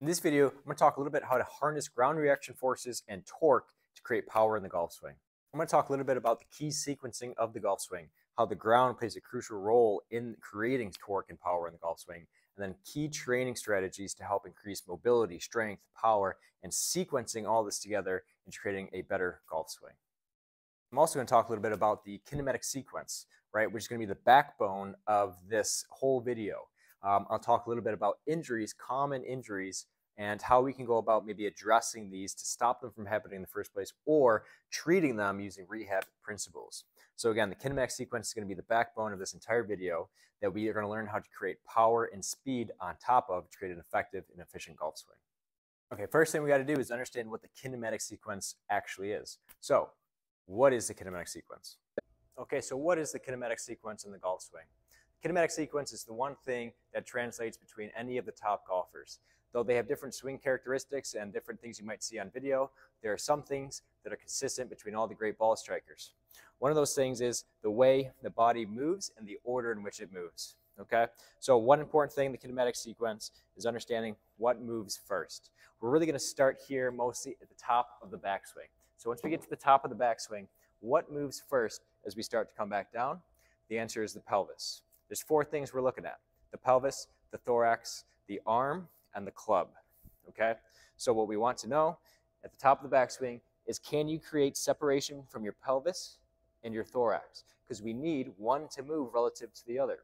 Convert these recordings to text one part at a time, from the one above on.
In this video, I'm going to talk a little bit how to harness ground reaction forces and torque to create power in the golf swing. I'm going to talk a little bit about the key sequencing of the golf swing, how the ground plays a crucial role in creating torque and power in the golf swing, and then key training strategies to help increase mobility, strength, power, and sequencing all this together into creating a better golf swing. I'm also going to talk a little bit about the kinematic sequence, right, which is going to be the backbone of this whole video. I'll talk a little bit about injuries, common injuries, and how we can go about maybe addressing these to stop them from happening in the first place or treating them using rehab principles. So again, the kinematic sequence is going to be the backbone of this entire video that we are going to learn how to create power and speed on top of to create an effective and efficient golf swing. Okay, first thing we got to do is understand what the kinematic sequence actually is. So what is the kinematic sequence? Okay, so what is the kinematic sequence in the golf swing? The kinematic sequence is the one thing that translates between any of the top golfers. Though they have different swing characteristics and different things you might see on video, there are some things that are consistent between all the great ball strikers. One of those things is the way the body moves and the order in which it moves. Okay, so one important thing in the kinematic sequence is understanding what moves first. We're really going to start here mostly at the top of the backswing. So once we get to the top of the backswing, what moves first as we start to come back down? The answer is the pelvis. There's four things we're looking at: the pelvis, the thorax, the arm, and the club. Okay, so what we want to know at the top of the backswing is, can you create separation from your pelvis and your thorax? Because we need one to move relative to the other.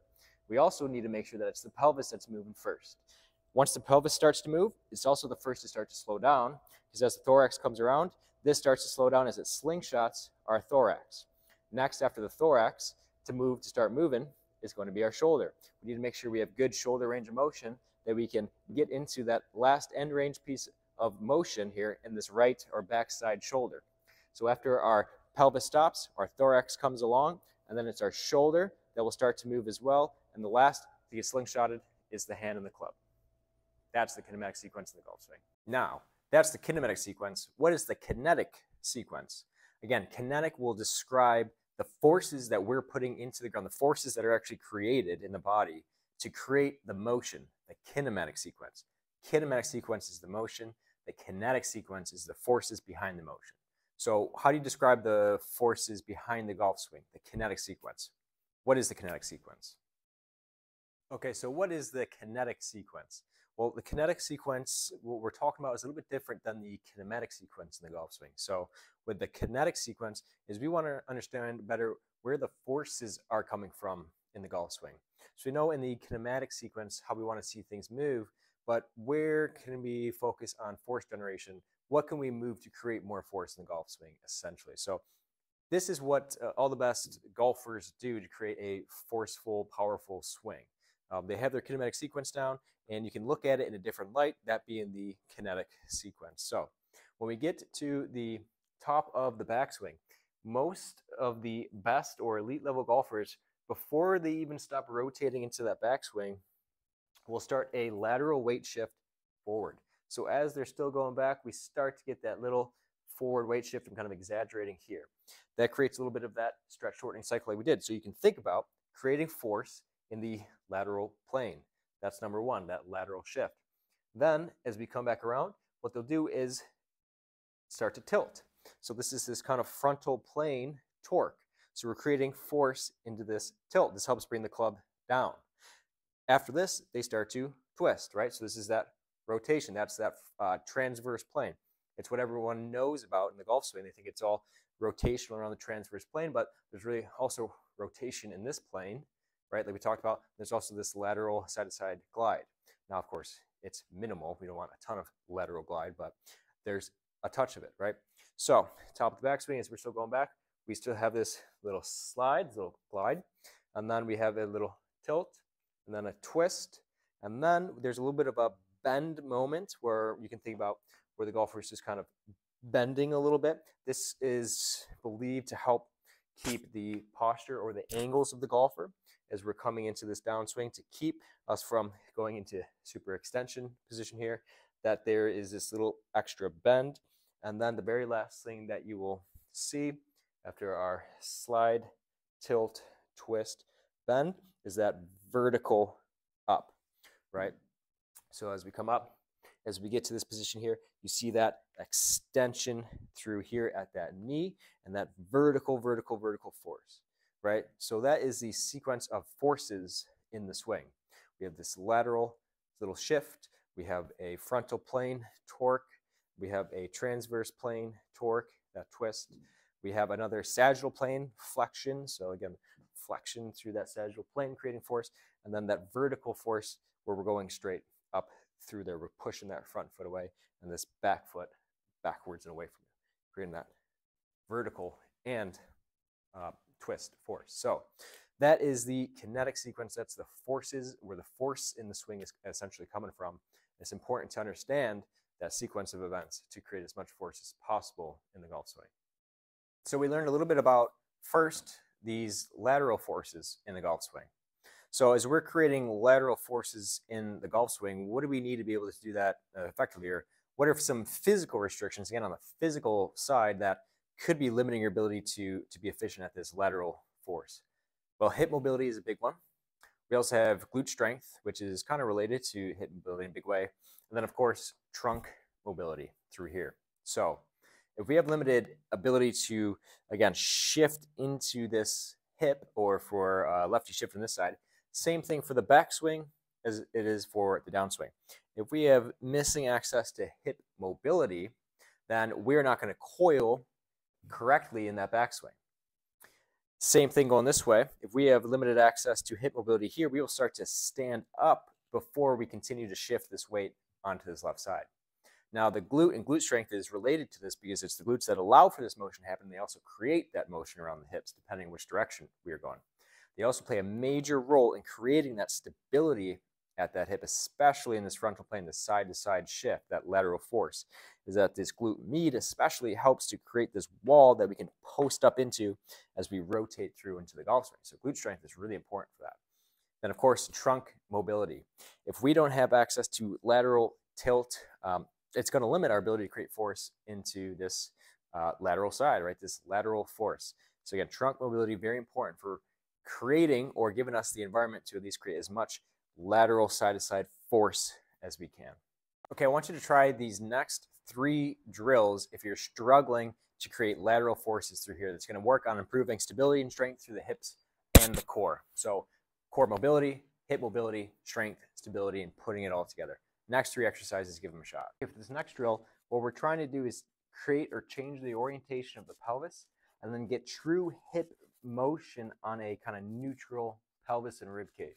We also need to make sure that it's the pelvis that's moving first. Once the pelvis starts to move, it's also the first to start to slow down, because as the thorax comes around, this starts to slow down as it slingshots our thorax. Next, after the thorax, to start moving, is going to be our shoulder. We need to make sure we have good shoulder range of motion, that we can get into that last end range piece of motion here in this right or backside shoulder. So after our pelvis stops, our thorax comes along, and then it's our shoulder that will start to move as well. And the last to get slingshotted is the hand and the club. That's the kinematic sequence in the golf swing. Now, that's the kinematic sequence. What is the kinetic sequence? Again, kinetic will describe the forces that we're putting into the ground, the forces that are actually created in the body to create the motion, the kinematic sequence. Kinematic sequence is the motion. The kinetic sequence is the forces behind the motion. So how do you describe the forces behind the golf swing, the kinetic sequence? What is the kinetic sequence? Okay, so what is the kinetic sequence? Well, the kinetic sequence, what we're talking about, is a little bit different than the kinematic sequence in the golf swing. So with the kinetic sequence is we want to understand better where the forces are coming from in the golf swing. So we know in the kinematic sequence how we want to see things move, but where can we focus on force generation? What can we move to create more force in the golf swing, essentially? So this is what all the best golfers do to create a forceful, powerful swing. They have their kinematic sequence down, and you can look at it in a different light, that being the kinetic sequence. So when we get to the top of the backswing, most of the best or elite level golfers, before they even stop rotating into that backswing, will start a lateral weight shift forward. So as they're still going back, we start to get that little forward weight shift. I'm kind of exaggerating here. That creates a little bit of that stretch shortening cycle like we did. So you can think about creating force in the lateral plane. That's number one, that lateral shift. Then as we come back around, what they'll do is start to tilt. So this is this kind of frontal plane torque. So we're creating force into this tilt. This helps bring the club down. After this, they start to twist, right? So this is that rotation. That's that transverse plane. It's what everyone knows about in the golf swing. They think it's all rotational around the transverse plane, but there's really also rotation in this plane, right? Like we talked about. There's also this lateral side-to-side glide. Now, of course, it's minimal. We don't want a ton of lateral glide, but there's a touch of it, right? So top of the backswing, as we're still going back, we still have this little slide, little glide, and then we have a little tilt, and then a twist, and then there's a little bit of a bend moment where you can think about where the golfer is just kind of bending a little bit. This is believed to help keep the posture or the angles of the golfer as we're coming into this downswing, to keep us from going into super extension position here, that there is this little extra bend. And then the very last thing that you will see after our slide, tilt, twist, bend is that vertical up, right? So as we come up, as we get to this position here, you see that extension through here at that knee and that vertical force, right? So that is the sequence of forces in the swing. We have this lateral little shift. We have a frontal plane torque. We have a transverse plane torque, that twist. We have another sagittal plane flexion. So again, flexion through that sagittal plane, creating force. And then that vertical force where we're going straight up through there. We're pushing that front foot away and this back foot backwards and away from you, creating that vertical and twist force. So that is the kinetic sequence. That's the forces, where the force in the swing is essentially coming from. It's important to understand that sequence of events to create as much force as possible in the golf swing. So we learned a little bit about, first, these lateral forces in the golf swing. So as we're creating lateral forces in the golf swing, what do we need to be able to do that effectively? Or what are some physical restrictions, again, on the physical side, that could be limiting your ability to be efficient at this lateral force? Well, hip mobility is a big one. We also have glute strength, which is kind of related to hip mobility in a big way. And then, of course, trunk mobility through here. So if we have limited ability to, again, shift into this hip, or for lefty shift on this side, same thing for the backswing as it is for the downswing. If we have missing access to hip mobility, then we're not going to coil correctly in that backswing. Same thing going this way. If we have limited access to hip mobility here, we will start to stand up before we continue to shift this weight onto this left side. Now, the glute and glute strength is related to this because it's the glutes that allow for this motion to happen. They also create that motion around the hips, depending on which direction we are going. They also play a major role in creating that stability at that hip, especially in this frontal plane, the side-to-side shift, that lateral force, is that this glute med especially helps to create this wall that we can post up into as we rotate through into the golf swing. So glute strength is really important for that. Then, of course, trunk mobility. If we don't have access to lateral tilt, it's going to limit our ability to create force into this lateral side, right? This lateral force. So again, trunk mobility, very important for creating or giving us the environment to at least create as much lateral side-to-side force as we can. Okay, I want you to try these next 3 drills if you're struggling to create lateral forces through here. That's going to work on improving stability and strength through the hips and the core. So core mobility, hip mobility, strength, stability, and putting it all together. Next 3 exercises, give them a shot. For this next drill, what we're trying to do is create or change the orientation of the pelvis and then get true hip motion on a kind of neutral pelvis and rib cage.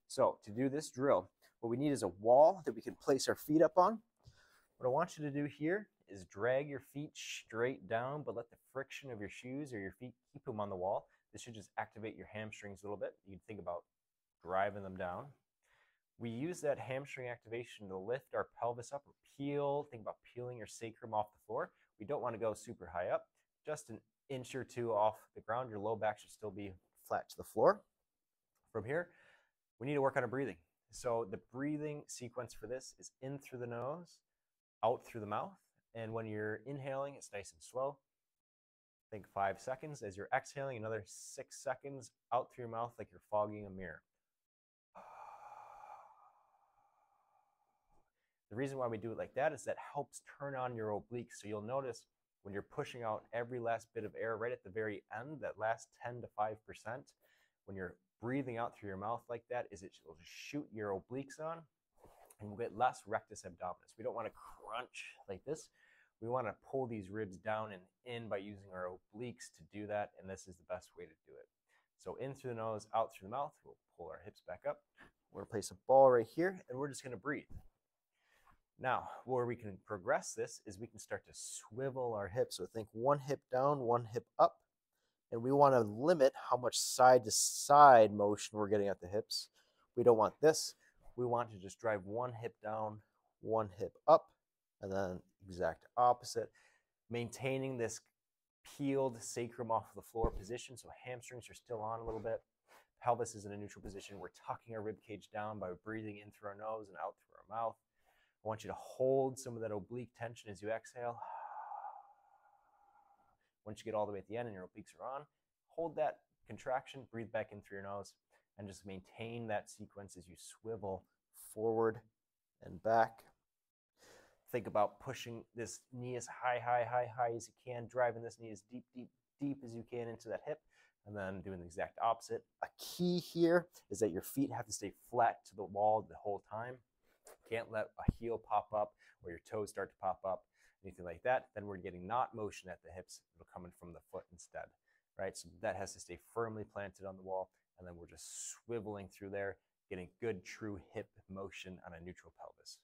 So to do this drill, what we need is a wall that we can place our feet up on. What I want you to do here is drag your feet straight down, but let the friction of your shoes or your feet keep them on the wall. This should just activate your hamstrings a little bit. You can think about driving them down. We use that hamstring activation to lift our pelvis up or peel. Think about peeling your sacrum off the floor. We don't want to go super high up, just an inch or 2 off the ground. Your low back should still be flat to the floor. From here, we need to work on our breathing. So the breathing sequence for this is in through the nose, out through the mouth. And when you're inhaling, it's nice and slow. Think 5 seconds. As you're exhaling, another 6 seconds out through your mouth like you're fogging a mirror. The reason why we do it like that is that helps turn on your obliques. So you'll notice when you're pushing out every last bit of air right at the very end, that last 10 to 5%, when you're breathing out through your mouth like that, is it will just shoot your obliques on and we'll get less rectus abdominis. We don't want to crunch like this. We want to pull these ribs down and in by using our obliques to do that, and this is the best way to do it. So in through the nose, out through the mouth. We'll pull our hips back up. We're going to place a ball right here, and we're just going to breathe. Now, where we can progress this is we can start to swivel our hips. So think 1 hip down, 1 hip up. And we want to limit how much side-to-side motion we're getting at the hips. We don't want this. We want to just drive 1 hip down, 1 hip up, and then exact opposite. Maintaining this peeled sacrum off the floor position, so hamstrings are still on a little bit. Pelvis is in a neutral position. We're tucking our rib cage down by breathing in through our nose and out through our mouth. I want you to hold some of that oblique tension as you exhale. Once you get all the way at the end and your obliques are on, hold that contraction, breathe back in through your nose, and just maintain that sequence as you swivel forward and back. Think about pushing this knee as high as you can, driving this knee as deep as you can into that hip, and then doing the exact opposite. A key here is that your feet have to stay flat to the wall the whole time. Can't let a heel pop up or your toes start to pop up, anything like that. Then we're getting not motion at the hips. It'll come in from the foot instead, right? So that has to stay firmly planted on the wall, and then we're just swiveling through there, getting good true hip motion on a neutral pelvis.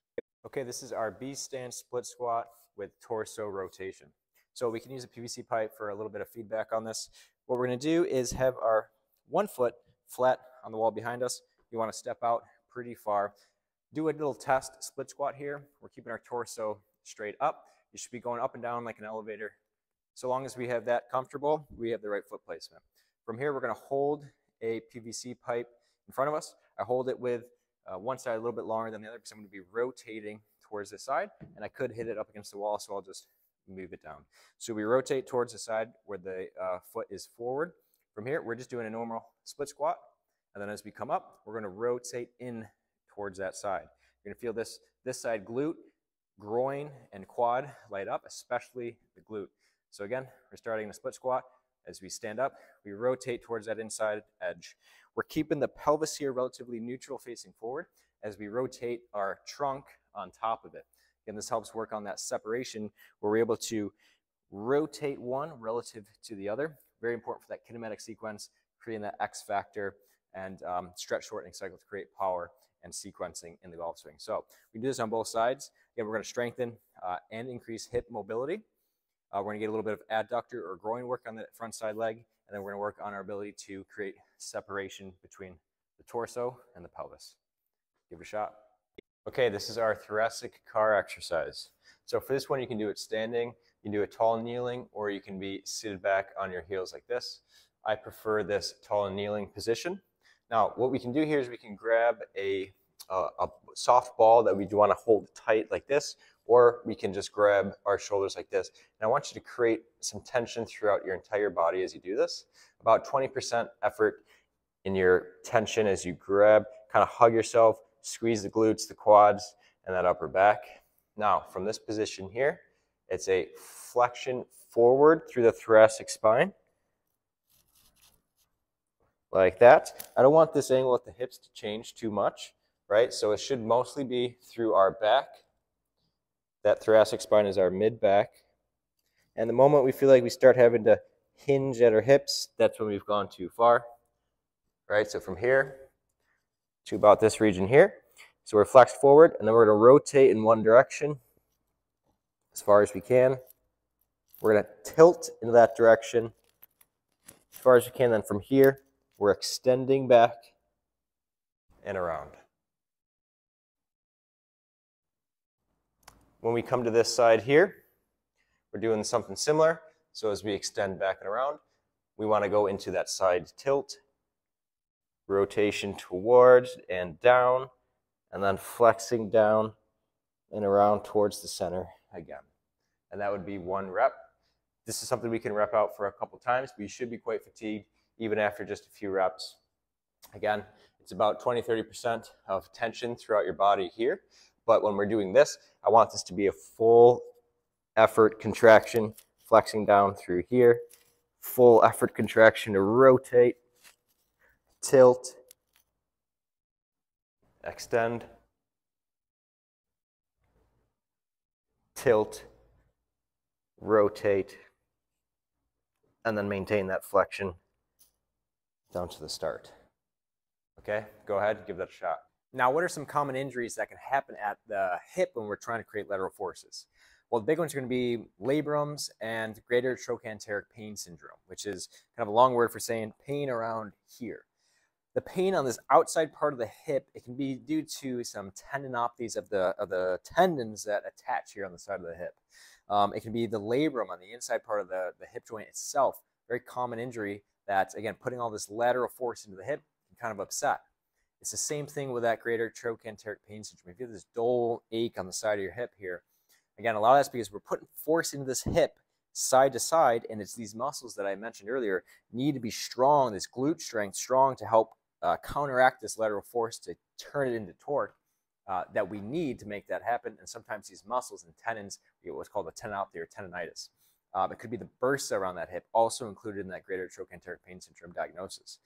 Okay, this is our B stand split squat with torso rotation. So we can use a PVC pipe for a little bit of feedback on this. What we're going to do is have our one foot flat on the wall behind us. You want to step out pretty far. Do a little test split squat here. We're keeping our torso straight up. You should be going up and down like an elevator. So long as we have that comfortable, we have the right foot placement. From here, we're going to hold a PVC pipe in front of us. I hold it with one side a little bit longer than the other because I'm going to be rotating towards this side, and I could hit it up against the wall, so I'll just move it down. So we rotate towards the side where the foot is forward. From here, we're just doing a normal split squat, and then as we come up, we're going to rotate in towards that side. You're going to feel this side glute, groin, and quad light up, especially the glute. So again, we're starting a split squat. As we stand up, we rotate towards that inside edge. We're keeping the pelvis here relatively neutral facing forward as we rotate our trunk on top of it. Again, this helps work on that separation where we're able to rotate one relative to the other. Very important for that kinematic sequence, creating that X factor and stretch shortening cycle to create power and sequencing in the golf swing. So we do this on both sides. Again, we're going to strengthen and increase hip mobility. We're going to get a little bit of adductor or groin work on the front side leg, and then we're going to work on our ability to create separation between the torso and the pelvis. Give it a shot. Okay, this is our thoracic car exercise. So for this one, you can do it standing, you can do a tall kneeling, or you can be seated back on your heels like this. I prefer this tall kneeling position. Now, what we can do here is we can grab a soft ball that we do want to hold tight like this, or we can just grab our shoulders like this. And I want you to create some tension throughout your entire body as you do this. About 20% effort in your tension as you grab, kind of hug yourself, squeeze the glutes, the quads, and that upper back. Now, from this position here, it's a flexion forward through the thoracic spine. Like that. I don't want this angle at the hips to change too much, right? So it should mostly be through our back. That thoracic spine is our mid-back. And the moment we feel like we start having to hinge at our hips, that's when we've gone too far, right? So from here to about this region here. So we're flexed forward, and then we're going to rotate in one direction as far as we can. We're going to tilt into that direction as far as we can. Then from here, we're extending back and around. When we come to this side here, we're doing something similar. So as we extend back and around, we want to go into that side tilt, rotation towards and down, and then flexing down and around towards the center again. And that would be one rep. This is something we can rep out for a couple times, but you should be quite fatigued even after just a few reps. Again, it's about 20-30% of tension throughout your body here. But when we're doing this, I want this to be a full effort contraction, flexing down through here, full effort contraction to rotate, tilt, extend, tilt, rotate, and then maintain that flexion down to the start. Okay, go ahead, give that a shot. Now, what are some common injuries that can happen at the hip when we're trying to create lateral forces? Well, the big ones are going to be labrums and greater trochanteric pain syndrome, which is kind of a long word for saying pain around here. The pain on this outside part of the hip, it can be due to some tendinopathies of the tendons that attach here on the side of the hip. It can be the labrum on the inside part of the hip joint itself. Very common injury that, again, putting all this lateral force into the hip can kind of upset. It's the same thing with that greater trochanteric pain syndrome. If you have this dull ache on the side of your hip here, again, a lot of that's because we're putting force into this hip side to side, and it's these muscles that I mentioned earlier need to be strong, this glute strength strong to help counteract this lateral force to turn it into torque. that we need to make that happen. And sometimes these muscles and tendons, we get what's called a tendinopathy or tendonitis. It could be the bursa around that hip, also included in that greater trochanteric pain syndrome diagnosis.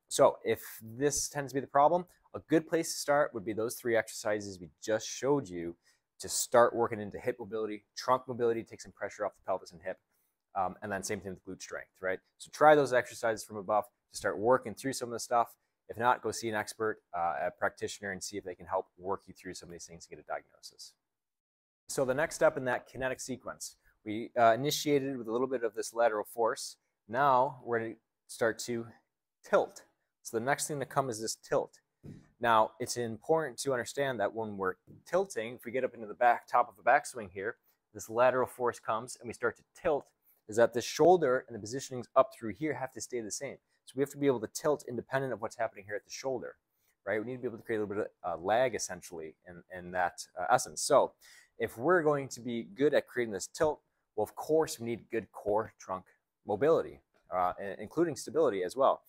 So if this tends to be the problem, a good place to start would be those 3 exercises we just showed you to start working into hip mobility, trunk mobility, take some pressure off the pelvis and hip, and then same thing with glute strength, right? So try those exercises from above to start working through some of the stuff. If not, go see an expert, a practitioner, and see if they can help work you through some of these things to get a diagnosis. So the next step in that kinetic sequence, we initiated with a little bit of this lateral force. Now we're going to start to tilt. So the next thing to come is this tilt. Now it's important to understand that when we're tilting, if we get up into the top of the backswing here, this lateral force comes and we start to tilt, is that the shoulder and the positionings up through here have to stay the same. So we have to be able to tilt independent of what's happening here at the shoulder, right? We need to be able to create a little bit of lag essentially in that essence. So if we're going to be good at creating this tilt, well, of course we need good core trunk mobility, including stability as well.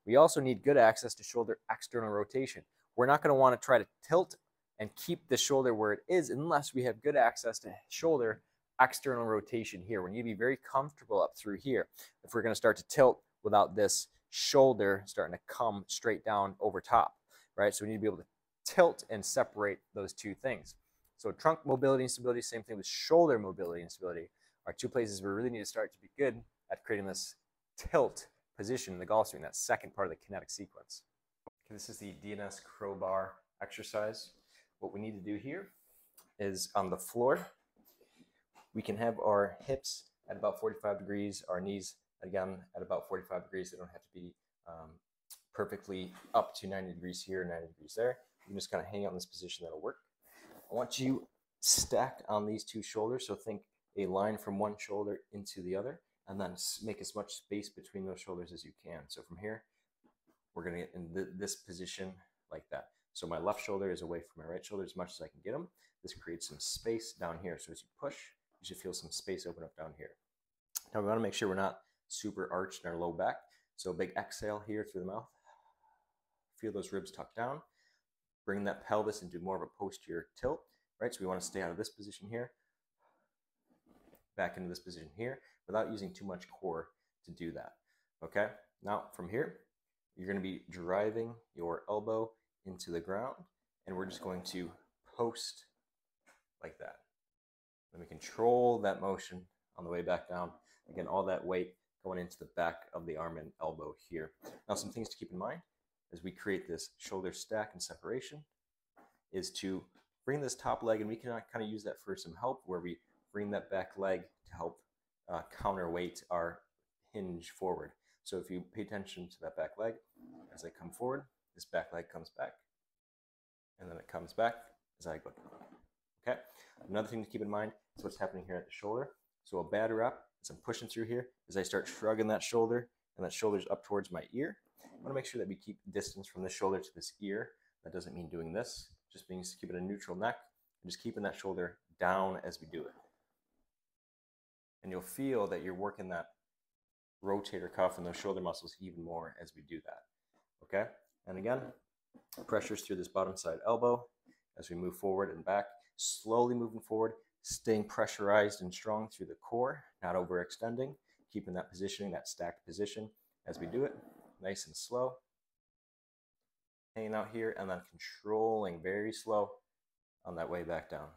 We also need good access to shoulder external rotation. We're not going to want to try to tilt and keep the shoulder where it is unless we have good access to shoulder external rotation here. We need to be very comfortable up through here if we're going to start to tilt without this shoulder starting to come straight down over top, right? So we need to be able to tilt and separate those 2 things. So trunk mobility and stability, same thing with shoulder mobility and stability, are 2 places where we really need to start to be good at creating this tilt position in the golf swing, that second part of the kinetic sequence. Okay, this is the DNS crowbar exercise. What we need to do here is on the floor, we can have our hips at about 45 degrees, our knees again at about 45 degrees. They don't have to be perfectly up to 90 degrees here, 90 degrees there. You can just kind of hang out in this position, that'll work. I want you stacked on these 2 shoulders, so think a line from one shoulder into the other, and then make as much space between those shoulders as you can. So from here, we're going to get in this position like that. So my left shoulder is away from my right shoulder as much as I can get them. This creates some space down here. So as you push, you should feel some space open up down here. Now we want to make sure we're not super arched in our low back. So a big exhale here through the mouth. Feel those ribs tuck down. Bring that pelvis into more of a posterior tilt, right? So we want to stay out of this position here, back into this position here, without using too much core to do that, okay? Now from here, you're going to be driving your elbow into the ground, and we're just going to post like that. Then we control that motion on the way back down. Again, all that weight going into the back of the arm and elbow here. Now some things to keep in mind as we create this shoulder stack and separation is to bring this top leg, and we can kind of use that for some help, where we bring that back leg to help counterweight our hinge forward. So if you pay attention to that back leg, as I come forward, this back leg comes back, and then it comes back as I go down. Okay. Another thing to keep in mind is what's happening here at the shoulder. So a bad rep, as I'm pushing through here, as I start shrugging that shoulder, and that shoulder's up towards my ear. I want to make sure that we keep distance from this shoulder to this ear. That doesn't mean doing this. Just means keeping a neutral neck and just keeping that shoulder down as we do it. And you'll feel that you're working that rotator cuff and those shoulder muscles even more as we do that. Okay? And again, pressures through this bottom side elbow as we move forward and back, slowly moving forward, staying pressurized and strong through the core, not overextending, keeping that positioning, that stacked position as we do it, nice and slow. Hanging out here and then controlling very slow on that way back down.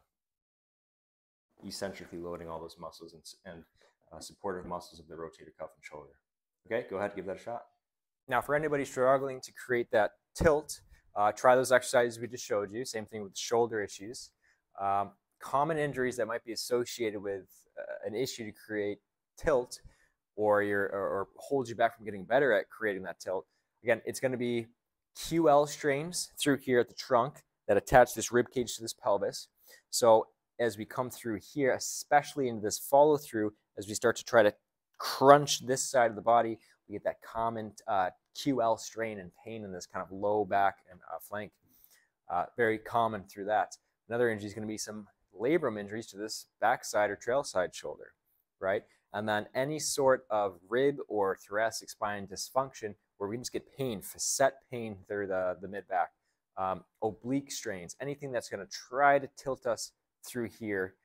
Eccentrically loading all those muscles and supportive muscles of the rotator cuff and shoulder. Okay, go ahead, give that a shot. Now, for anybody struggling to create that tilt, try those exercises we just showed you. Same thing with shoulder issues. Common injuries that might be associated with an issue to create tilt or hold you back from getting better at creating that tilt. Again, it's going to be QL strains through here at the trunk that attach this rib cage to this pelvis. So as we come through here, especially into this follow through, as we start to try to crunch this side of the body, we get that common QL strain and pain in this kind of low back and flank. Very common through that. Another injury is going to be some labrum injuries to this backside or trail side shoulder, right? And then any sort of rib or thoracic spine dysfunction where we just get pain, facet pain through the mid-back oblique strains, anything that's going to try to tilt us through here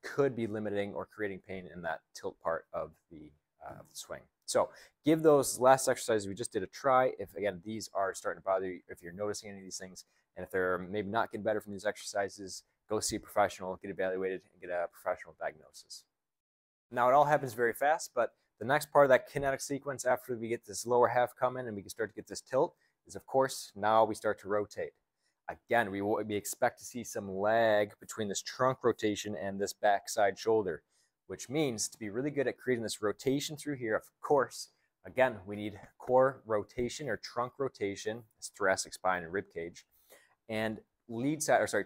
could be limiting or creating pain in that tilt part of the swing. So give those last exercises we just did a try. If, again, these are starting to bother you, if you're noticing any of these things, and if they're maybe not getting better from these exercises, go see a professional, get evaluated, and get a professional diagnosis. Now, it all happens very fast, but the next part of that kinetic sequence after we get this lower half coming and we can start to get this tilt is, of course, now we start to rotate. Again, we expect to see some lag between this trunk rotation and this backside shoulder, which means to be really good at creating this rotation through here, of course, again, we need core rotation or trunk rotation, this thoracic spine and rib cage, and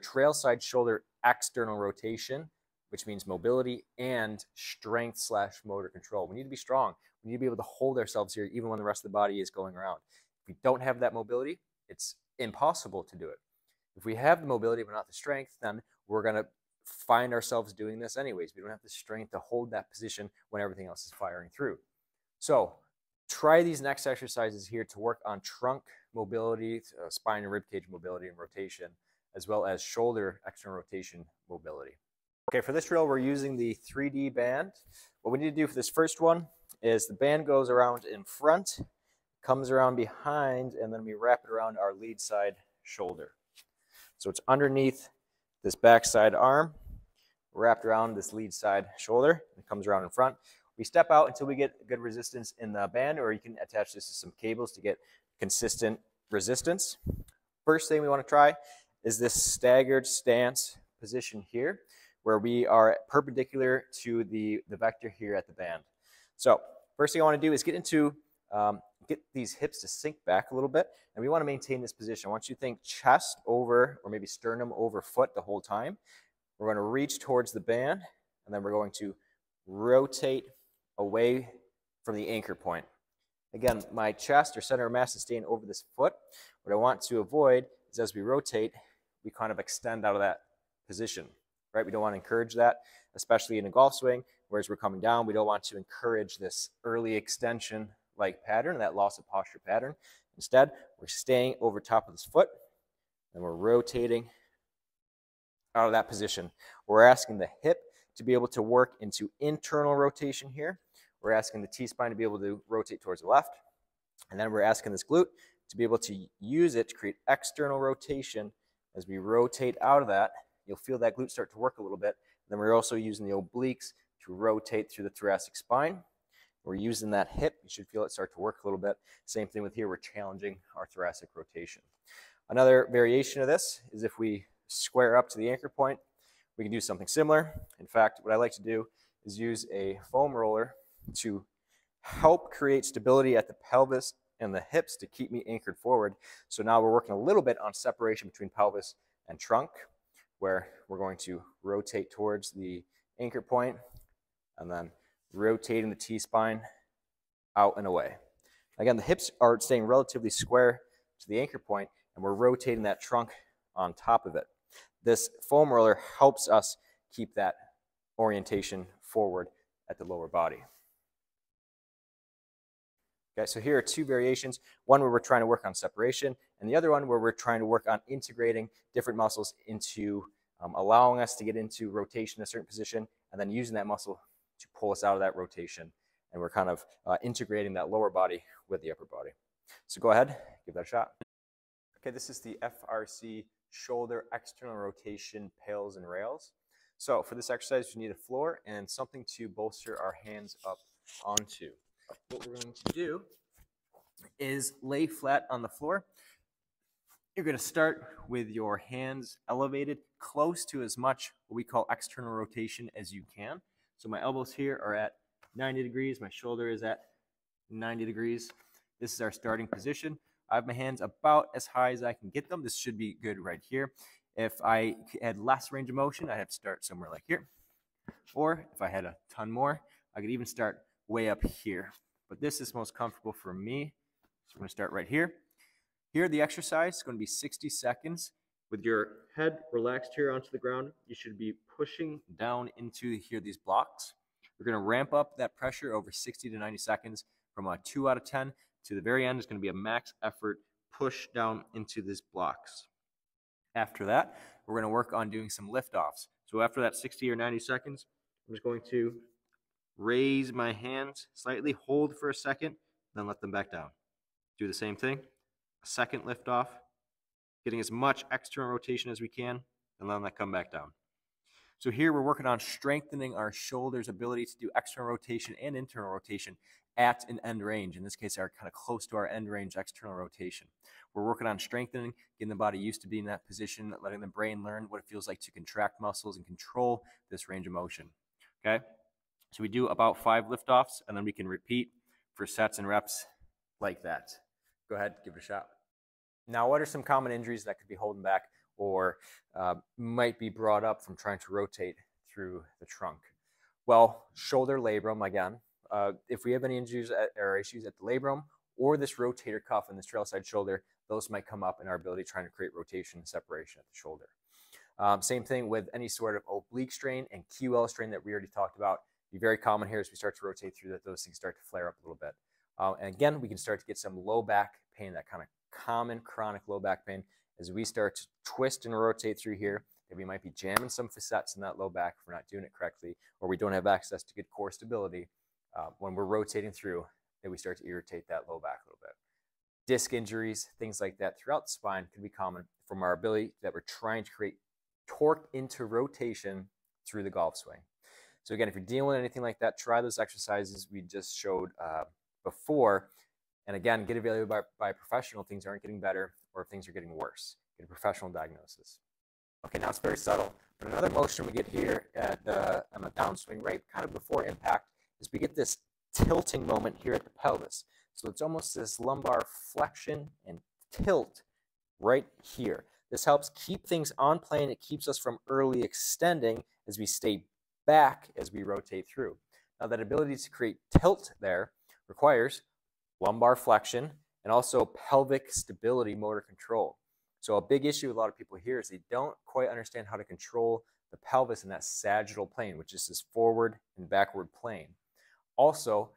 trail side shoulder external rotation, which means mobility and strength / motor control. We need to be strong. We need to be able to hold ourselves here even when the rest of the body is going around. If we don't have that mobility, it's impossible to do it. If we have the mobility but not the strength, then we're going to find ourselves doing this anyways. We don't have the strength to hold that position when everything else is firing through. So try these next exercises here to work on trunk mobility, spine and ribcage mobility and rotation, as well as shoulder external rotation mobility. Okay, for this drill, we're using the 3D band. What we need to do for this first one is the band goes around in front, comes around behind, and then we wrap it around our lead side shoulder. So it's underneath this backside arm, wrapped around this lead side shoulder, and comes around in front. We step out until we get good resistance in the band, or you can attach this to some cables to get consistent resistance. First thing we want to try is this staggered stance position here, where we are perpendicular to the vector here at the band. So first thing I want to do is get these hips to sink back a little bit, and we want to maintain this position. I want you to think chest over, or maybe sternum over foot the whole time. We're going to reach towards the band, and then we're going to rotate away from the anchor point. Again, my chest or center of mass is staying over this foot. What I want to avoid is as we rotate, we kind of extend out of that position, right? We don't want to encourage that, especially in a golf swing, whereas we're coming down, we don't want to encourage this early extension like pattern, that loss of posture pattern. Instead, we're staying over top of this foot, and we're rotating out of that position. We're asking the hip to be able to work into internal rotation here. We're asking the T-spine to be able to rotate towards the left. And then we're asking this glute to be able to use it to create external rotation. As we rotate out of that, you'll feel that glute start to work a little bit. Then we're also using the obliques to rotate through the thoracic spine. We're using that hip. You should feel it start to work a little bit. Same thing with here. We're challenging our thoracic rotation. Another variation of this is if we square up to the anchor point, we can do something similar. In fact, what I like to do is use a foam roller to help create stability at the pelvis and the hips to keep me anchored forward. So now we're working a little bit on separation between pelvis and trunk, where we're going to rotate towards the anchor point and then rotating the T-spine out and away. Again, the hips are staying relatively square to the anchor point, and we're rotating that trunk on top of it. This foam roller helps us keep that orientation forward at the lower body. Okay, so here are two variations, one where we're trying to work on separation, and the other one where we're trying to work on integrating different muscles into allowing us to get into rotation in a certain position, and then using that muscle to pull us out of that rotation. And we're kind of integrating that lower body with the upper body. So go ahead, give that a shot. Okay, this is the FRC shoulder external rotation pails and rails. So for this exercise, you need a floor and something to bolster our hands up onto. What we're going to do is lay flat on the floor. You're going to start with your hands elevated close to as much what we call external rotation as you can. So my elbows here are at 90 degrees. My shoulder is at 90 degrees. This is our starting position. I have my hands about as high as I can get them. This should be good right here. If I had less range of motion, I'd have to start somewhere like here. Or if I had a ton more, I could even start way up here. But this is most comfortable for me. So I'm going to start right here. Here, the exercise is going to be 60 seconds. With your head relaxed here onto the ground, you should be pushing down into here these blocks. We're going to ramp up that pressure over 60 to 90 seconds from a 2 out of 10 to the very end. Is going to be a max effort push down into these blocks. After that, we're going to work on doing some lift-offs. So after that 60 or 90 seconds, I'm just going to raise my hands slightly, hold for a second, then let them back down. Do the same thing. A second lift-off, getting as much external rotation as we can, and letting that come back down. So here we're working on strengthening our shoulders' ability to do external rotation and internal rotation at an end range. In this case, our kind of close to our end range external rotation. We're working on strengthening, getting the body used to being in that position, letting the brain learn what it feels like to contract muscles and control this range of motion. Okay? So we do about 5 liftoffs, and then we can repeat for sets and reps like that. Go ahead, give it a shot. Now, what are some common injuries that could be holding back or might be brought up from trying to rotate through the trunk? Well, shoulder labrum, again. If we have any injuries or issues at the labrum or this rotator cuff and this trail side shoulder, those might come up in our ability trying to create rotation and separation at the shoulder. Same thing with any sort of oblique strain and QL strain that we already talked about. Be very common here as we start to rotate through that, those things start to flare up a little bit. And again, we can start to get some low back pain, that kind of common chronic low back pain as we start to twist and rotate through here, that we might be jamming some facets in that low back if we're not doing it correctly, or we don't have access to good core stability when we're rotating through, that we start to irritate that low back a little bit. Disc injuries, things like that throughout the spine could be common from our ability that we're trying to create torque into rotation through the golf swing. So again, if you're dealing with anything like that, try those exercises we just showed before. And again, get evaluated by a professional if things aren't getting better or if things are getting worse. Get a professional diagnosis. Okay, now it's very subtle, but another motion we get here on the downswing, right kind of before impact, is we get this tilting moment here at the pelvis. So it's almost this lumbar flexion and tilt right here. This helps keep things on plane. It keeps us from early extending as we stay back as we rotate through. Now, that ability to create tilt there requires lumbar flexion and also pelvic stability motor control. So a big issue with a lot of people here is they don't quite understand how to control the pelvis in that sagittal plane, which is this forward and backward plane. Also,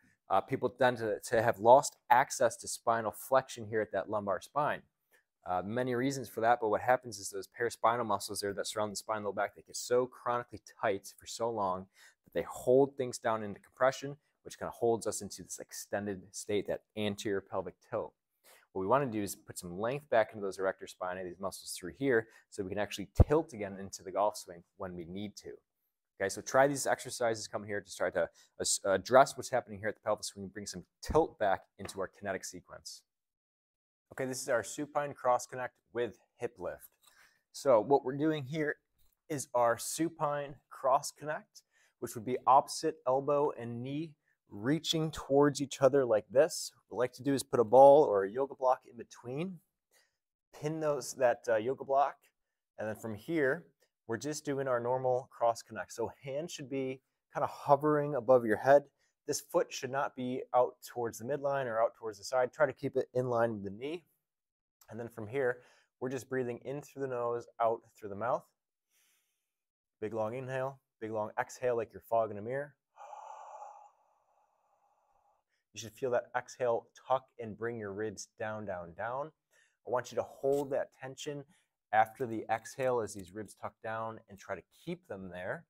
people tend to have lost access to spinal flexion here at that lumbar spine. Many reasons for that, but what happens is those paraspinal muscles there that surround the spine low back, they get so chronically tight for so long that they hold things down into compression, which kind of holds us into this extended state, that anterior pelvic tilt. What we want to do is put some length back into those erector spinae, these muscles through here, so we can actually tilt again into the golf swing when we need to. Okay, so try these exercises coming here to try to address what's happening here at the pelvis so we can bring some tilt back into our kinetic sequence. Okay, this is our supine cross connect with hip lift. So what we're doing here is our supine cross connect, which would be opposite elbow and knee reaching towards each other like this. What we like to do is put a ball or a yoga block in between, pin that yoga block, and then from here, we're just doing our normal cross connect. So hands should be kind of hovering above your head. This foot should not be out towards the midline or out towards the side. Try to keep it in line with the knee. And then from here, we're just breathing in through the nose, out through the mouth. Big long inhale, big long exhale like you're fogging a mirror. You should feel that exhale tuck and bring your ribs down, down, down. I want you to hold that tension after the exhale as these ribs tuck down and try to keep them there,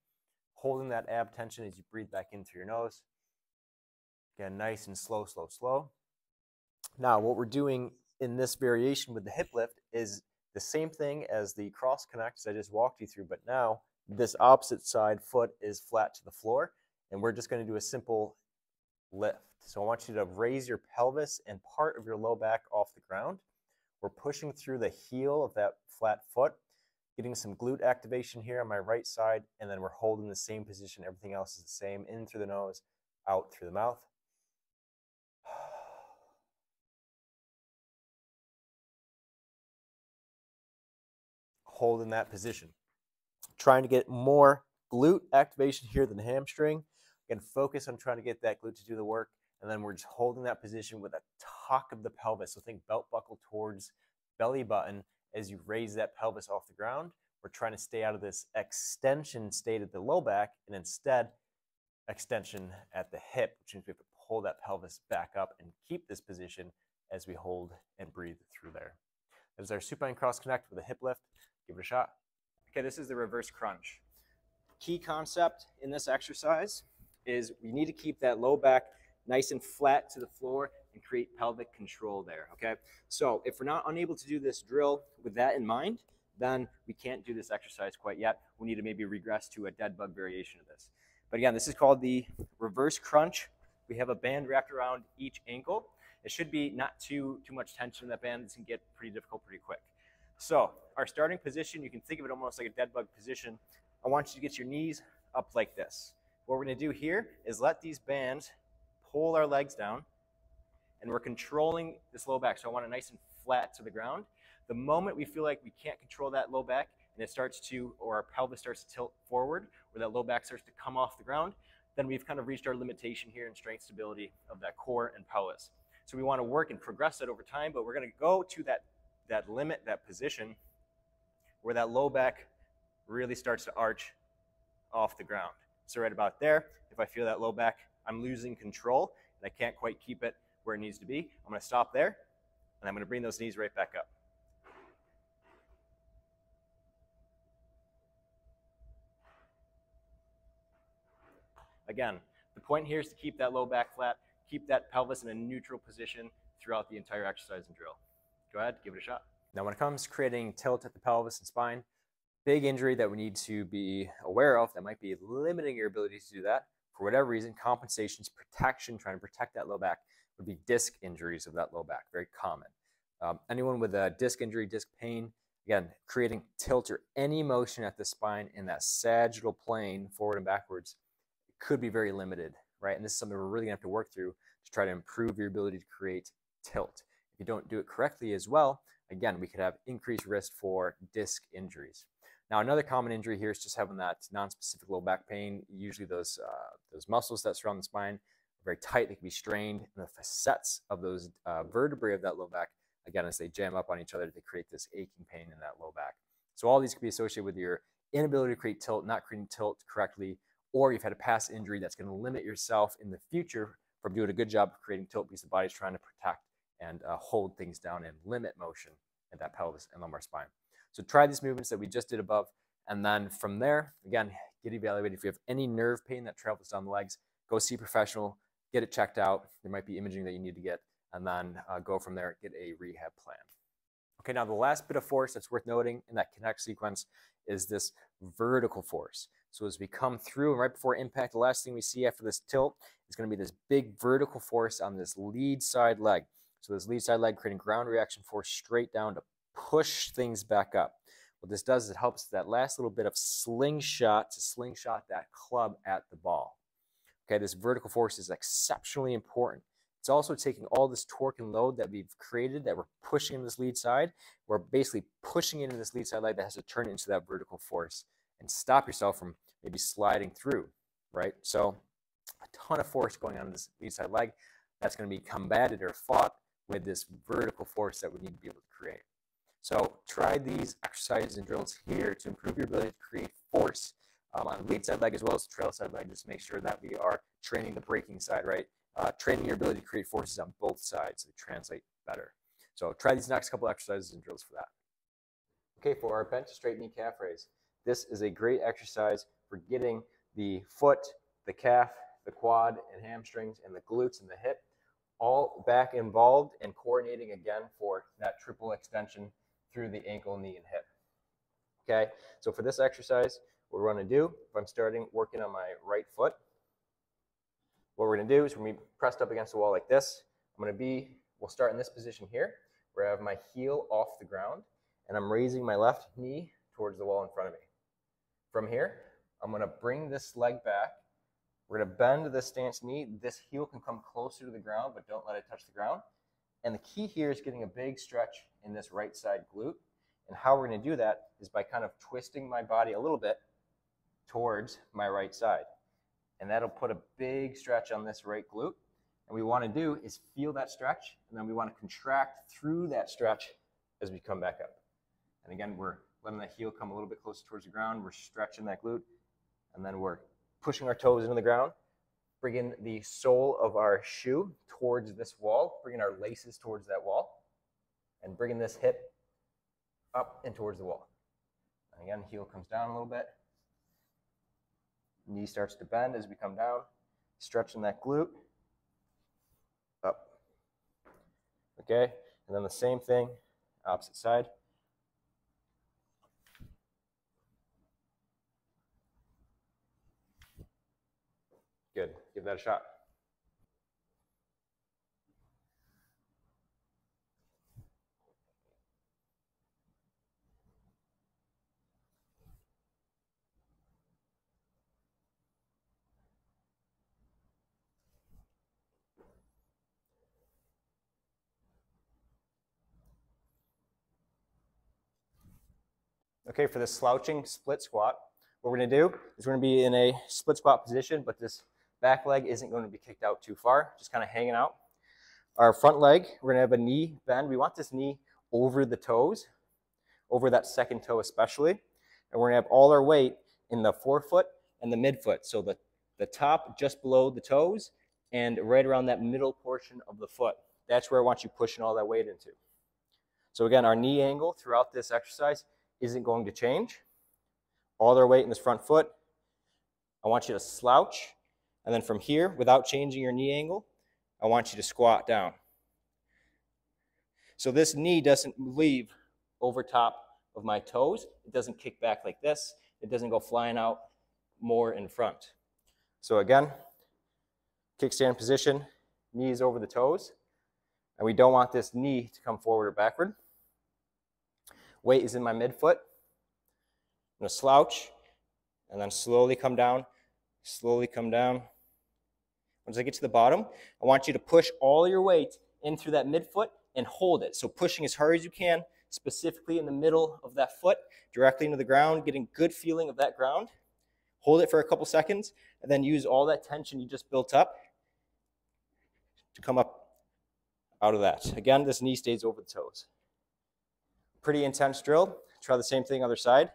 holding that ab tension as you breathe back in through your nose. Again, nice and slow, slow, slow. Now, what we're doing in this variation with the hip lift is the same thing as the cross connects I just walked you through, but now this opposite side foot is flat to the floor, and we're just going to do a simple lift. So I want you to raise your pelvis and part of your low back off the ground. We're pushing through the heel of that flat foot, getting some glute activation here on my right side, and then we're holding the same position. Everything else is the same. In through the nose, out through the mouth. Holding that position. Trying to get more glute activation here than hamstring. Again, focus on trying to get that glute to do the work, and then we're just holding that position with a tuck of the pelvis. So think belt buckle towards belly button as you raise that pelvis off the ground. We're trying to stay out of this extension state at the low back and instead extension at the hip, which means we have to pull that pelvis back up and keep this position as we hold and breathe through there. That is our supine cross connect with a hip lift. Give it a shot. Okay, this is the reverse crunch. Key concept in this exercise is we need to keep that low back nice and flat to the floor and create pelvic control there, okay? So if we're not unable to do this drill with that in mind, then we can't do this exercise quite yet. We need to maybe regress to a dead bug variation of this. But again, this is called the reverse crunch. We have a band wrapped around each ankle. It should be not too much tension in that band. This can get pretty difficult pretty quick. So our starting position, you can think of it almost like a dead bug position. I want you to get your knees up like this. What we're gonna do here is let these bands pull our legs down, and we're controlling this low back. So I want it nice and flat to the ground. The moment we feel like we can't control that low back and it starts to, or our pelvis starts to tilt forward, or that low back starts to come off the ground, then we've kind of reached our limitation here in strength stability of that core and pelvis. So we want to work and progress that over time, but we're going to go to that limit, that position where that low back really starts to arch off the ground. So right about there, if I feel that low back, I'm losing control and I can't quite keep it where it needs to be, I'm going to stop there and I'm going to bring those knees right back up. Again, the point here is to keep that low back flat, keep that pelvis in a neutral position throughout the entire exercise and drill. Go ahead, give it a shot. Now when it comes to creating tilt at the pelvis and spine, big injury that we need to be aware of that might be limiting your ability to do that, for whatever reason, compensations, protection, trying to protect that low back, would be disc injuries of that low back, very common. Anyone with a disc injury, disc pain, again, creating tilt or any motion at the spine in that sagittal plane, forward and backwards, could be very limited, right? And this is something we're really gonna have to work through to try to improve your ability to create tilt. If you don't do it correctly as well, again, we could have increased risk for disc injuries. Now, another common injury here is just having that non-specific low back pain. Usually those muscles that surround the spine are very tight. They can be strained, and the facets of those vertebrae of that low back, again, as they jam up on each other, they create this aching pain in that low back. So all these can be associated with your inability to create tilt, not creating tilt correctly, or you've had a past injury that's going to limit yourself in the future from doing a good job of creating tilt because the body's trying to protect and hold things down and limit motion at that pelvis and lumbar spine. So try these movements that we just did above, and then from there, again, get evaluated. If you have any nerve pain that travels down the legs, go see a professional, get it checked out. There might be imaging that you need to get, and then go from there, get a rehab plan. Okay, now the last bit of force that's worth noting in that kinetic sequence is this vertical force. So as we come through and right before impact, the last thing we see after this tilt is going to be this big vertical force on this lead side leg. So this lead side leg creating ground reaction force straight down to push things back up. What this does is it helps that last little bit of slingshot to slingshot that club at the ball. Okay, this vertical force is exceptionally important. It's also taking all this torque and load that we've created that we're pushing in this lead side. We're basically pushing into this lead side leg that has to turn into that vertical force and stop yourself from maybe sliding through, right? So a ton of force going on in this lead side leg that's going to be combated or fought with this vertical force that we need to be able to create. So try these exercises and drills here to improve your ability to create force on the lead side leg as well as the trail side leg. Just make sure that we are training the braking side, right? Training your ability to create forces on both sides so they translate better. So try these next couple exercises and drills for that. Okay, for our bench to straight knee calf raise, this is a great exercise for getting the foot, the calf, the quad and hamstrings and the glutes and the hip all back involved and coordinating again for that triple extension through the ankle, knee, and hip. Okay, so for this exercise, what we're going to do, if I'm starting working on my right foot, what we're going to do is we're going to be pressed up against the wall like this. We'll start in this position here, where I have my heel off the ground, and I'm raising my left knee towards the wall in front of me. From here, I'm going to bring this leg back. We're going to bend this stance knee. This heel can come closer to the ground, but don't let it touch the ground. And the key here is getting a big stretch in this right side glute. And how we're going to do that is by kind of twisting my body a little bit towards my right side. And that'll put a big stretch on this right glute. And what we want to do is feel that stretch, and then we want to contract through that stretch as we come back up. And again, we're letting the heel come a little bit closer towards the ground. We're stretching that glute, and then we're pushing our toes into the ground, bringing the sole of our shoe towards this wall, bringing our laces towards that wall, and bringing this hip up and towards the wall. And again, heel comes down a little bit. Knee starts to bend as we come down, stretching that glute. Up. Okay, and then the same thing, opposite side. Good, give that a shot. Okay, for this slouching split squat, what we're gonna do is we're gonna be in a split squat position, but this back leg isn't going to be kicked out too far, just kind of hanging out. Our front leg, we're gonna have a knee bend. We want this knee over the toes, over that second toe especially. And we're gonna have all our weight in the forefoot and the midfoot. So the top just below the toes and right around that middle portion of the foot. That's where I want you pushing all that weight into. So again, our knee angle throughout this exercise isn't going to change. All their weight in this front foot. I want you to slouch. And then from here, without changing your knee angle, I want you to squat down. So this knee doesn't leave over top of my toes. It doesn't kick back like this. It doesn't go flying out more in front. So again, kickstand position, knees over the toes. And we don't want this knee to come forward or backward. Weight is in my midfoot. I'm going to slouch and then slowly come down, slowly come down. Once I get to the bottom, I want you to push all your weight in through that midfoot and hold it. So pushing as hard as you can, specifically in the middle of that foot, directly into the ground, getting good feeling of that ground. Hold it for a couple seconds, and then use all that tension you just built up to come up out of that. Again, this knee stays over the toes. Pretty intense drill. Try the same thing other side.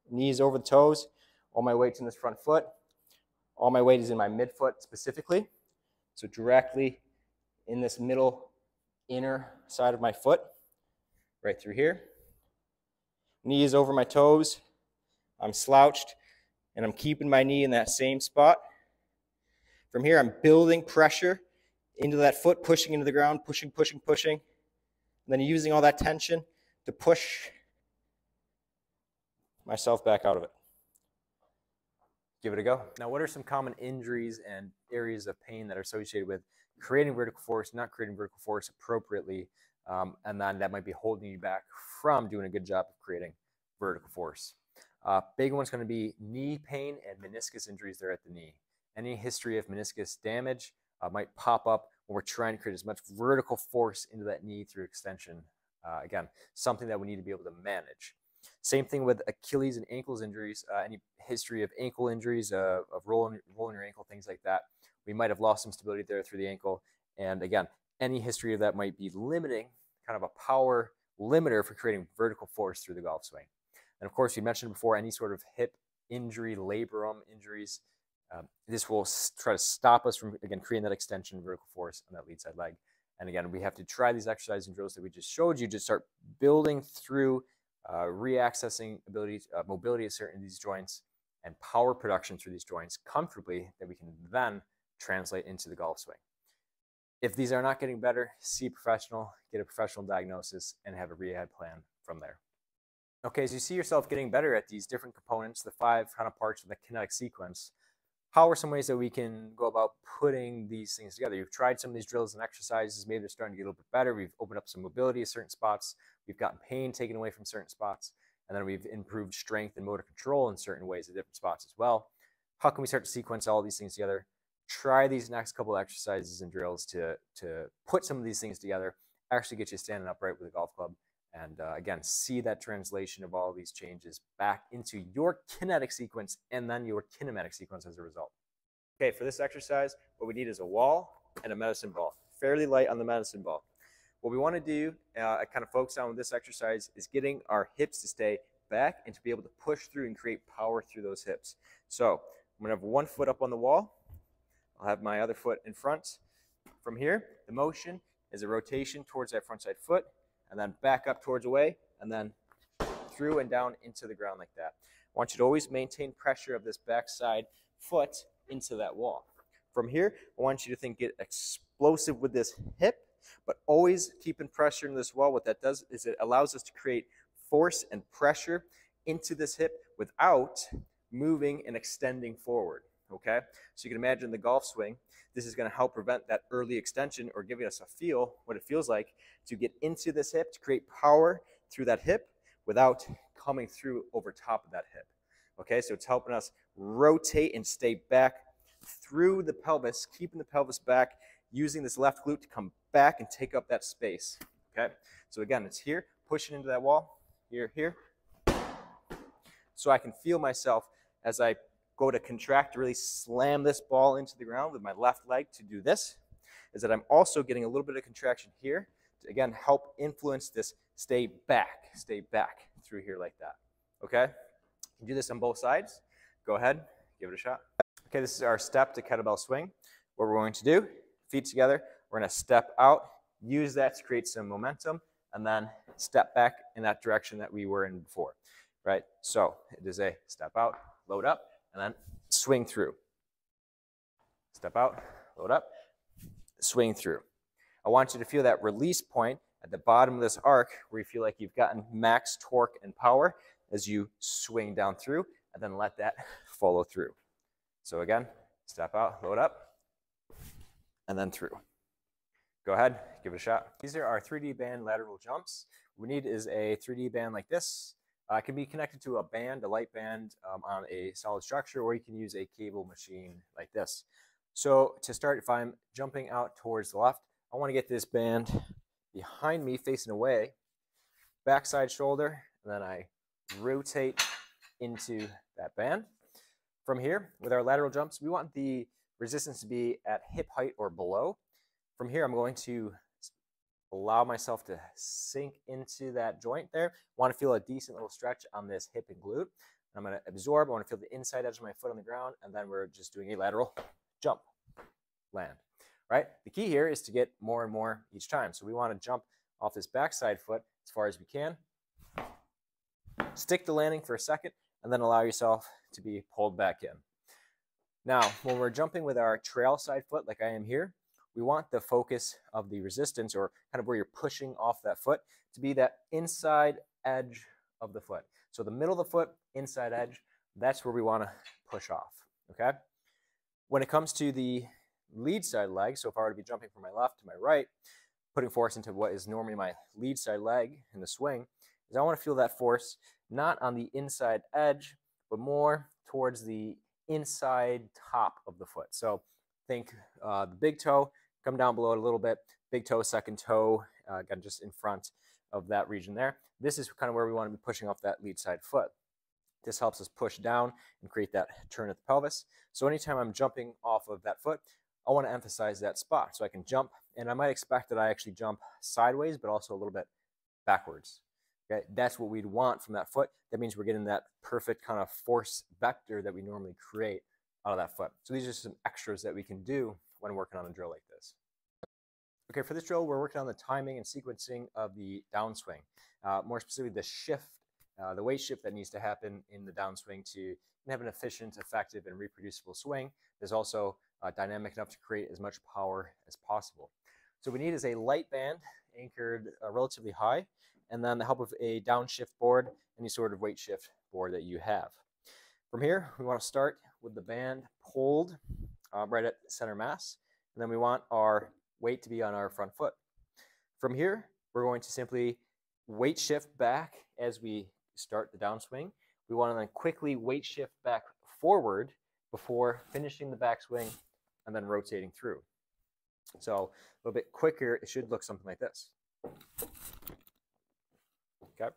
Knees over the toes. All my weight's in this front foot. All my weight is in my midfoot specifically. So directly in this middle inner side of my foot, right through here. Knees over my toes. I'm slouched, and I'm keeping my knee in that same spot. From here, I'm building pressure into that foot, pushing into the ground, pushing, pushing, pushing. And then using all that tension to push myself back out of it. Give it a go. Now, what are some common injuries and areas of pain that are associated with creating vertical force, not creating vertical force appropriately, and then that might be holding you back from doing a good job of creating vertical force? Big one's going to be knee pain and meniscus injuries there at the knee. Any history of meniscus damage might pop up when we're trying to create as much vertical force into that knee through extension. Again, something that we need to be able to manage. Same thing with Achilles and ankles injuries. Any history of ankle injuries, of rolling your ankle, things like that. We might have lost some stability there through the ankle. And again, any history of that might be limiting, kind of a power limiter for creating vertical force through the golf swing. And of course, we mentioned before, any sort of hip injury, labrum injuries, this will try to stop us from, again, creating that extension vertical force on that lead side leg. And again, we have to try these exercises and drills that we just showed you to start building through reaccessing abilities, mobility of certain of these joints and power production through these joints comfortably that we can then translate into the golf swing. If these are not getting better, see a professional, get a professional diagnosis, and have a rehab plan from there. Okay, as you see yourself getting better at these different components, the 5 kind of parts of the kinetic sequence, how are some ways that we can go about putting these things together? You've tried some of these drills and exercises. Maybe they're starting to get a little bit better. We've opened up some mobility at certain spots. We've gotten pain taken away from certain spots. And then we've improved strength and motor control in certain ways at different spots as well. How can we start to sequence all these things together? Try these next couple exercises and drills to put some of these things together, actually get you standing upright with a golf club. And again, see that translation of all these changes back into your kinetic sequence and then your kinematic sequence as a result. Okay, for this exercise, what we need is a wall and a medicine ball. Fairly light on the medicine ball. What we want to do, I kind of focus on with this exercise, is getting our hips to stay back and to be able to push through and create power through those hips. So I'm going to have one foot up on the wall. I'll have my other foot in front. From here, the motion is a rotation towards that front side foot, and then back up towards away, and then through and down into the ground like that. I want you to always maintain pressure of this backside foot into that wall. From here, I want you to get explosive with this hip, but always keeping pressure in this wall. What that does is it allows us to create force and pressure into this hip without moving and extending forward, okay? So you can imagine the golf swing. This is going to help prevent that early extension or giving us a feel, what it feels like to get into this hip, to create power through that hip without coming through over top of that hip, okay? So it's helping us rotate and stay back through the pelvis, keeping the pelvis back, using this left glute to come back and take up that space, okay? So again, it's here, pushing into that wall, here, here. So I can feel myself as I go to contract to really slam this ball into the ground with my left leg to do this, is that I'm also getting a little bit of contraction here to, again, help influence this stay back through here like that, okay? You can do this on both sides. Go ahead, give it a shot. Okay, this is our step to kettlebell swing. What we're going to do, feet together, we're going to step out, use that to create some momentum, and then step back in that direction that we were in before, right? So it is a step out, load up, and then swing through. Step out, load up, swing through. I want you to feel that release point at the bottom of this arc where you feel like you've gotten max torque and power as you swing down through, and then let that follow through. So again, step out, load up, and then through. Go ahead, give it a shot. These are our 3D band lateral jumps. What we need is a 3D band like this. It can be connected to a band, a light band on a solid structure, or you can use a cable machine like this. So to start, if I'm jumping out towards the left, I want to get this band behind me facing away, backside shoulder, and then I rotate into that band. From here, with our lateral jumps, we want the resistance to be at hip height or below. From here, I'm going to allow myself to sink into that joint there. I want to feel a decent little stretch on this hip and glute. I'm going to absorb. I want to feel the inside edge of my foot on the ground, and then we're just doing a lateral jump, land, right? The key here is to get more and more each time. So we want to jump off this backside foot as far as we can. Stick the landing for a second, and then allow yourself to be pulled back in. Now, when we're jumping with our trail side foot, like I am here, we want the focus of the resistance, or kind of where you're pushing off that foot, to be that inside edge of the foot. So the middle of the foot, inside edge, that's where we want to push off, okay? When it comes to the lead side leg, so if I were to be jumping from my left to my right, putting force into what is normally my lead side leg in the swing, is I want to feel that force not on the inside edge, but more towards the inside top of the foot. So think the big toe, come down below it a little bit, big toe, second toe, again, just in front of that region there. This is kind of where we want to be pushing off that lead side foot. This helps us push down and create that turn at the pelvis. So anytime I'm jumping off of that foot, I want to emphasize that spot. So I can jump, and I might expect that I actually jump sideways, but also a little bit backwards. Okay, that's what we'd want from that foot. That means we're getting that perfect kind of force vector that we normally create out of that foot. So these are some extras that we can do when working on a drill like this. Okay, for this drill, we're working on the timing and sequencing of the downswing. More specifically, the shift, the weight shift that needs to happen in the downswing to have an efficient, effective, and reproducible swing. There's also dynamic enough to create as much power as possible. So what we need is a light band anchored relatively high, and then the help of a downshift board, any sort of weight shift board that you have. From here, we want to start with the band pulled right at center mass, and then we want our weight to be on our front foot. From here, we're going to simply weight shift back as we start the downswing. We want to then quickly weight shift back forward before finishing the backswing and then rotating through. So a little bit quicker, it should look something like this. Okay,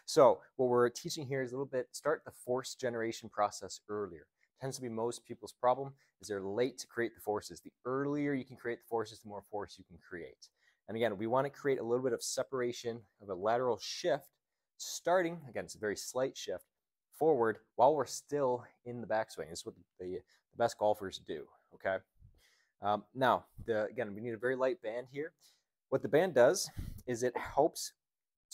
so what we're teaching here is a little bit, start the force generation process earlier. Tends to be most people's problem is they're late to create the forces. The earlier you can create the forces, the more force you can create. And again, we want to create a little bit of separation of a lateral shift, starting, again, it's a very slight shift, forward while we're still in the backswing. This is what the best golfers do, okay? Now, again, we need a very light band here. What the band does is it helps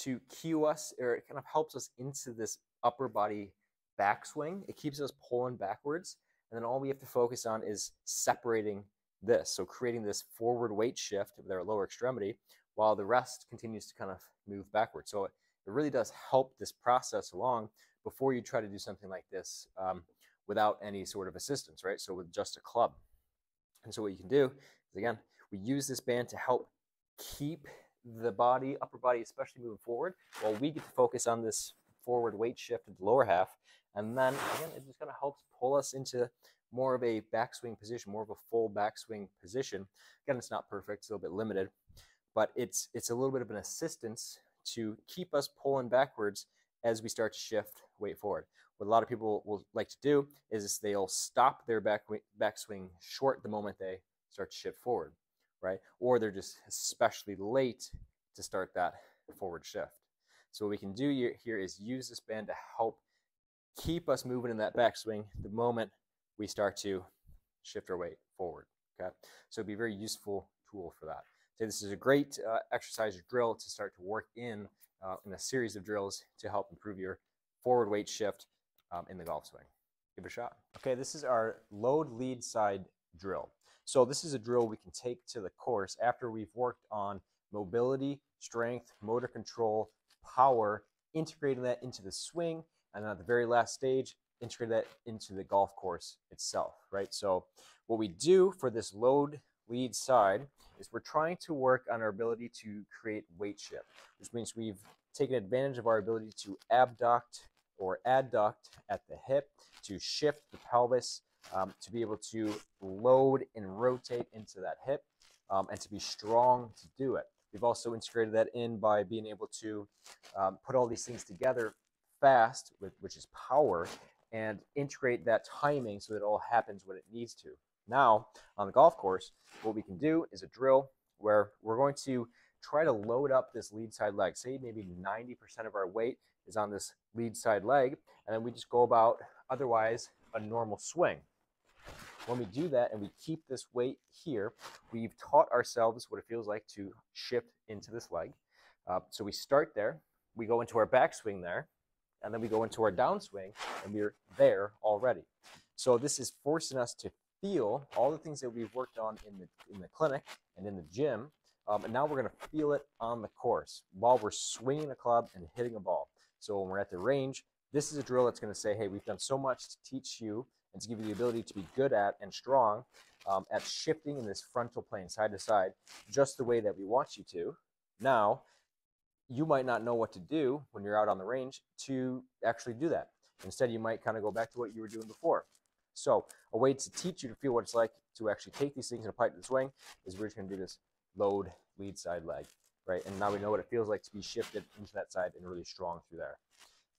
to cue us, or it kind of helps us into this upper body backswing. It keeps us pulling backwards. And then all we have to focus on is separating this. So creating this forward weight shift with our lower extremity while the rest continues to kind of move backwards. So it really does help this process along before you try to do something like this without any sort of assistance, right? So with just a club. And so what you can do is, again, we use this band to help keep the body, upper body especially, moving forward while we get to focus on this forward weight shift in the lower half. And then again, it just kind of helps pull us into more of a backswing position, more of a full backswing position. Again, it's not perfect, it's a little bit limited, but it's a little bit of an assistance to keep us pulling backwards as we start to shift weight forward. What a lot of people will like to do is they'll stop their backswing short the moment they start to shift forward, right? Or they're just especially late to start that forward shift. So what we can do here is use this band to help keep us moving in that backswing the moment we start to shift our weight forward, okay? So it'd be a very useful tool for that. So this is a great exercise or drill to start to work in a series of drills to help improve your forward weight shift in the golf swing. Give it a shot. Okay, this is our load lead side drill. So this is a drill we can take to the course after we've worked on mobility, strength, motor control, power, integrating that into the swing, and then at the very last stage, integrate that into the golf course itself, right? So what we do for this load lead side is we're trying to work on our ability to create weight shift, which means we've taken advantage of our ability to abduct or adduct at the hip, to shift the pelvis, to be able to load and rotate into that hip, and to be strong to do it. We've also integrated that in by being able to put all these things together fast, which is power, and integrate that timing so that it all happens when it needs to. Now, on the golf course, what we can do is a drill where we're going to try to load up this lead side leg. Say maybe 90% of our weight is on this lead side leg, and then we just go about otherwise a normal swing. When we do that and we keep this weight here, we've taught ourselves what it feels like to shift into this leg. So we start there, we go into our backswing there, and then we go into our downswing, and we're there already. So this is forcing us to feel all the things that we've worked on in the clinic and in the gym, and now we're going to feel it on the course while we're swinging a club and hitting a ball. So when we're at the range, this is a drill that's going to say, hey, we've done so much to teach you and to give you the ability to be good at and strong at shifting in this frontal plane side to side just the way that we want you to. Now, you might not know what to do when you're out on the range to actually do that. Instead, you might kind of go back to what you were doing before. So a way to teach you to feel what it's like to actually take these things and apply it to the swing is we're just going to do this load lead side leg, right? And now we know what it feels like to be shifted into that side and really strong through there.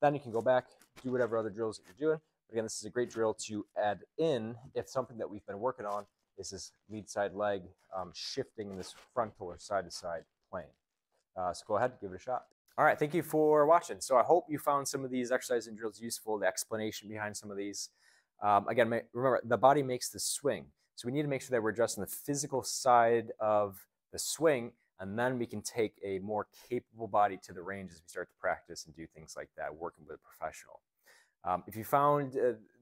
Then you can go back, do whatever other drills that you're doing. But again, this is a great drill to add in if something that we've been working on is this lead side leg shifting in this frontal or side to side plane. So go ahead, give it a shot. All right, thank you for watching. So I hope you found some of these exercises and drills useful, the explanation behind some of these. Again, remember, the body makes the swing. So we need to make sure that we're addressing the physical side of the swing, and then we can take a more capable body to the range as we start to practice and do things like that, working with a professional. If you found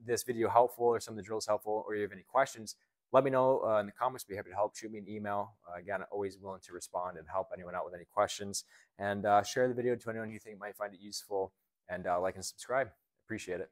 this video helpful or some of the drills helpful, or you have any questions, let me know in the comments. Be happy to help. Shoot me an email. Again, always willing to respond and help anyone out with any questions. And share the video to anyone you think might find it useful. And like and subscribe. Appreciate it.